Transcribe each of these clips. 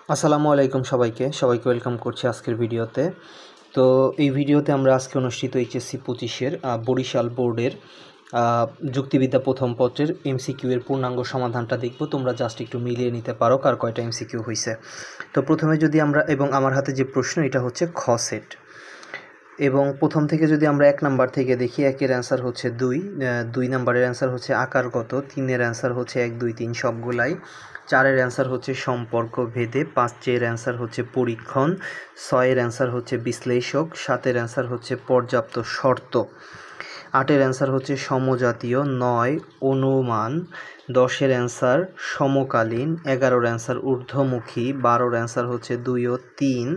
আসসালামু আলাইকুম সবাইকে ওয়েলকাম করছি আজকের ভিডিওতে। তো এই ভিডিওতে আমরা আজকে অনুষ্ঠিত এইচএসসি 25-এর বরিশাল বোর্ডের যুক্তিবিদ্যা প্রথম পত্রের এমসিকিউ এর পূর্ণাঙ্গ সমাধানটা দেখব। তোমরা জাস্ট একটু মিলিয়ে নিতে পারো কার কয়টা এমসিকিউ হয়েছে। তো প্রথমে যদি আমরা আমার হাতে যে প্রশ্ন এটা হচ্ছে খ সেট, এবং প্রথম থেকে যদি আমরা 1 নাম্বার থেকে দেখি, 1-এর অ্যান্সার হচ্ছে 2 নাম্বারের অ্যান্সার হচ্ছে আকারগত, 3-এর অ্যান্সার হচ্ছে 1 2 3 সবগুলাই, 4-এর অ্যান্সার হচ্ছে সম্পর্ক ভেদে, 5-এর অ্যান্সার হচ্ছে পরীক্ষণ, 6-এর অ্যান্সার হচ্ছে বিশ্লেষক, 7-এর অ্যান্সার হচ্ছে পর্যাপ্ত শর্ত, 8-এর অ্যান্সার হচ্ছে সমজাতীয়, 9 অনুমান, 10-এর অ্যান্সার সমকালীন, 11-ওর অ্যান্সার ঊর্ধ্বমুখী, 12-ওর অ্যান্সার হচ্ছে 2 ও 3,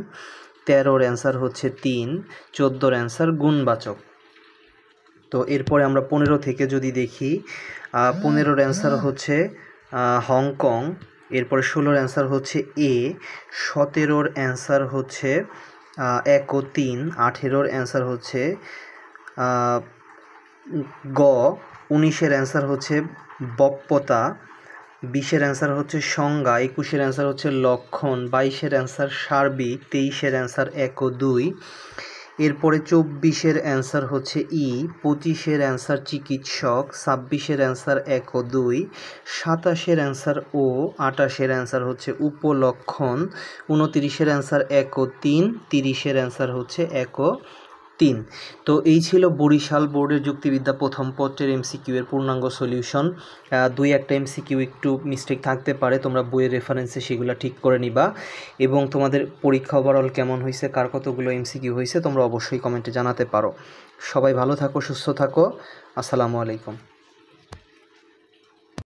13-ওর অ্যান্সার হচ্ছে 3, 14-ওর অ্যান্সার গুণবাচক। তো এরপরে আমরা 15 থেকে যদি দেখি, 15-ওর অ্যান্সার হচ্ছে হংকং, এরপরে 16-ওর অ্যান্সার হচ্ছে এ, 17-ওর অ্যান্সার হচ্ছে 1 ও 3, 18-ওর অ্যান্সার হচ্ছে গ, 19-এর অ্যান্সার হচ্ছে বক্পতা, 20-এর অ্যান্সার হচ্ছে সংজ্ঞা, 21-এর অ্যান্সার হচ্ছে লক্ষণ, 22-এর অ্যান্সার সার্বিক, 23-এর অ্যান্সার 1 ও 2, এরপরে 24-এর অ্যান্সার হচ্ছে ই, 25-এর অ্যান্সার চিকিৎসক, 26-এর অ্যান্সার 1 ও 2, 27-এর অ্যান্সার ও, 28-এর অ্যান্সার হচ্ছে উপলক্ষণ, 29-এর অ্যান্সার 1 ও 3, 30-এর অ্যান্সার হচ্ছে 1 ও 3। তো এই ছিল বরিশাল বোর্ডের যুক্তিবিদ্যা প্রথম পত্রের এমসিকিউ এর পূর্ণাঙ্গ সলিউশন। 2-1টা এমসিকিউ একটু মিস্টেক থাকতে পারে, তোমরা বইয়ের রেফারেন্সে সেগুলো ঠিক করে নিবা। এবং তোমাদের পরীক্ষা ওভারঅল কেমন হয়েছে, কার কতগুলো এমসিকিউ হয়েছে তোমরা অবশ্যই কমেন্টে জানাতে পারো। সবাই ভালো থাকো, সুস্থ থাকো। আসসালামু আলাইকুম।